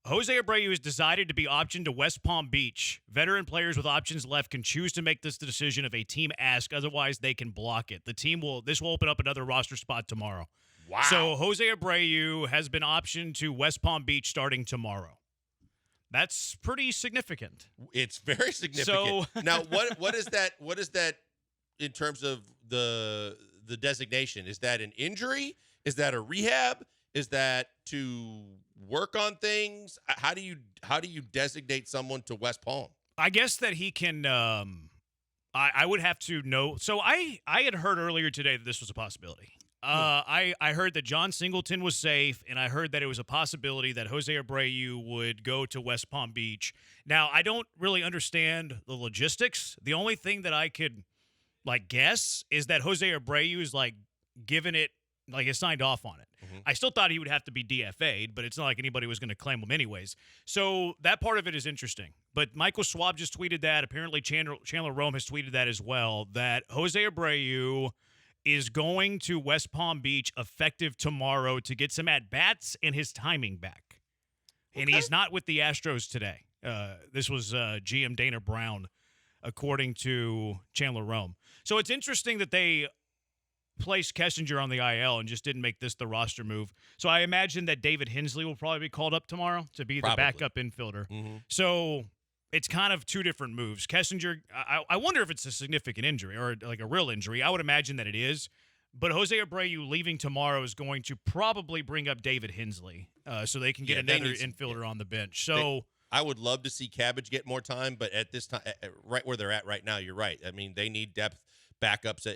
Jose Abreu has decided to be optioned to West Palm Beach. Veteran players with options left can choose to make this decision if a team asks. Otherwise, they can block it. This will open up another roster spot tomorrow. Wow. So Jose Abreu has been optioned to West Palm Beach starting tomorrow. That's pretty significant. It's very significant. So now, what is that? What is that in terms of the designation? Is that an injury? Is that a rehab? Is that to work on things? How do you designate someone to West Palm? I guess that he can. I would have to know. So I had heard earlier today that this was a possibility. I heard that John Singleton was safe, and I heard that it was a possibility that Jose Abreu would go to West Palm Beach. Now, I don't really understand the logistics. The only thing that I could guess is that Jose Abreu is given it, has signed off on it. Mm-hmm. I still thought he would have to be DFA'd, but it's not like anybody was going to claim him anyways. So that part of it is interesting. But Michael Schwab just tweeted that. Apparently Chandler Rome has tweeted that as well, that Jose Abreu is going to West Palm Beach effective tomorrow to get some at-bats and his timing back. Okay. And he's not with the Astros today. This was GM Dana Brown, according to Chandler Rome. So it's interesting that they placed Kessinger on the IL and just didn't make this the roster move. So I imagine that David Hensley will probably be called up tomorrow to be the backup infielder. Mm-hmm. So it's kind of two different moves. Kessinger, I wonder if it's a significant injury or a real injury. I would imagine that it is. But Jose Abreu leaving tomorrow is going to probably bring up David Hensley so they can get another infielder on the bench. So I would love to see Cabbage get more time, but at this time, right where they're at right now, you're right. I mean, they need depth backups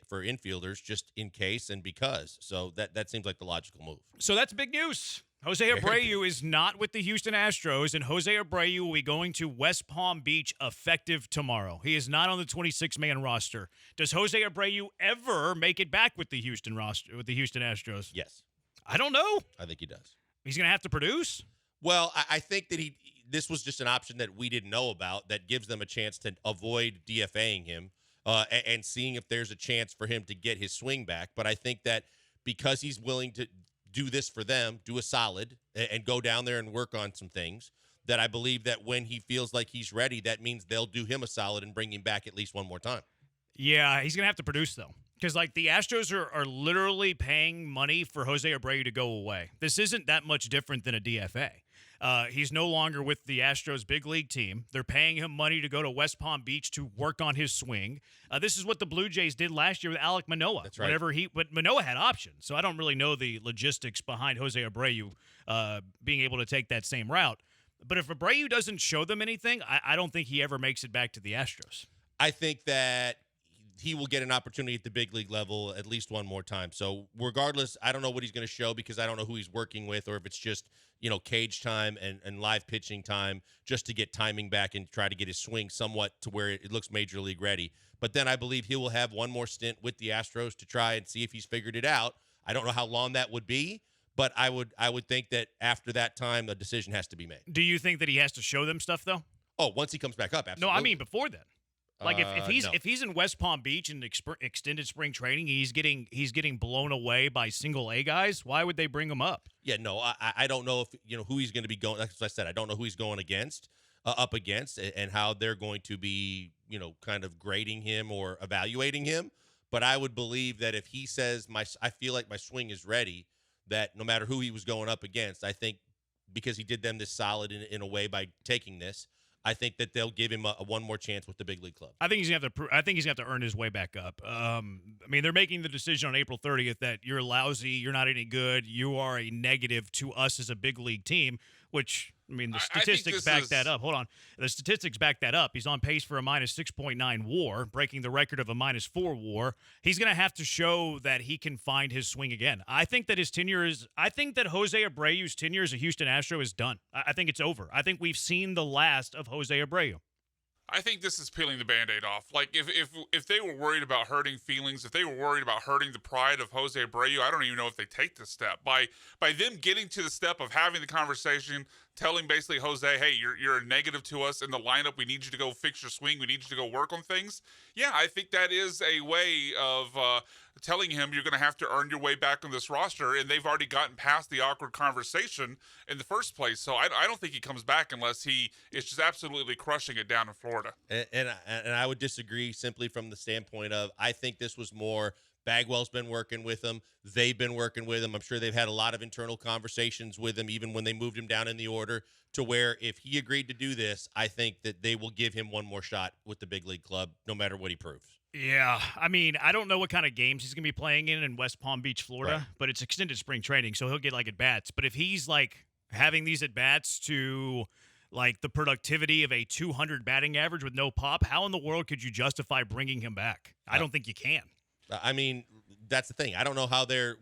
for infielders just in case and because. So that seems like the logical move. So that's big news. Jose Abreu is not with the Houston Astros, and Jose Abreu will be going to West Palm Beach effective tomorrow. He is not on the 26-man roster. Does Jose Abreu ever make it back with the Houston roster, with the Houston Astros? Yes. I don't know. I think he does. He's going to have to produce? Well, I think that this was just an option that we didn't know about that gives them a chance to avoid DFAing him and seeing if there's a chance for him to get his swing back. But I think that because he's willing to do this for them, do a solid, and go down there and work on some things, that I believe that when he feels like he's ready, that means they'll do him a solid and bring him back at least one more time. Yeah, he's going to have to produce, though. Because, the Astros are literally paying money for Jose Abreu to go away. This isn't that much different than a DFA. He's no longer with the Astros big league team. They're paying him money to go to West Palm Beach to work on his swing. This is what the Blue Jays did last year with Alek Manoah. That's right. But Manoah had options, so I don't really know the logistics behind Jose Abreu being able to take that same route. But if Abreu doesn't show them anything, I don't think he ever makes it back to the Astros. I think that he will get an opportunity at the big league level at least one more time. So regardless, I don't know what he's going to show because I don't know who he's working with or if it's just, cage time and live pitching time just to get timing back and try to get his swing somewhat to where it looks major league ready. But then I believe he will have one more stint with the Astros to try and see if he's figured it out. I don't know how long that would be, but I would think that after that time, a decision has to be made. Do you think that he has to show them stuff, though? Oh, once he comes back up, absolutely. No, I mean before then. No. If he's in West Palm Beach in extended spring training, he's getting blown away by single A guys. Why would they bring him up? Yeah, no, I don't know if who he's going to be going. Like I said, I don't know who he's going up against, and how they're going to be kind of grading him or evaluating him. But I would believe that if he says I feel like my swing is ready, that no matter who he was going up against, I think because he did them this solid in a way by taking this. I think that they'll give him a one more chance with the big league club. I think he's gonna have to earn his way back up. They're making the decision on April 30th that you're lousy, you're not any good, you are a negative to us as a big league team. Which the statistics back that up. Hold on, the statistics back that up. He's on pace for a minus 6.9 WAR, breaking the record of a minus 4 WAR. He's gonna have to show that he can find his swing again. I think that Jose Abreu's tenure as a Houston Astro is done. I think it's over. I think we've seen the last of Jose Abreu. I think this is peeling the Band-Aid off. Like, if they were worried about hurting feelings, if they were worried about hurting the pride of Jose Abreu, I don't even know if they take this step. By them getting to the step of having the conversation, telling basically Jose, hey, you're a negative to us in the lineup. We need you to go fix your swing. We need you to go work on things. Yeah, I think that is a way of telling him you're going to have to earn your way back on this roster, and they've already gotten past the awkward conversation in the first place. So I don't think he comes back unless he is just absolutely crushing it down in Florida. And I would disagree simply from the standpoint of I think this was more Bagwell's been working with him. They've been working with him. I'm sure they've had a lot of internal conversations with him, even when they moved him down in the order, to where if he agreed to do this, I think that they will give him one more shot with the big league club, no matter what he proves. Yeah, I mean, I don't know what kind of games he's going to be playing in West Palm Beach, Florida, Right. but it's extended spring training, so he'll get like at-bats. But if he's like having these at-bats to like the productivity of a 200 batting average with no pop, how in the world could you justify bringing him back? I don't think you can. I mean, that's the thing. I don't know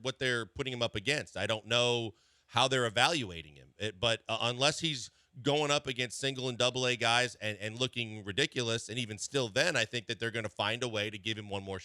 what they're putting him up against. I don't know how they're evaluating him. But unless he's going up against single and double A guys and looking ridiculous, and even still then, I think that they're going to find a way to give him one more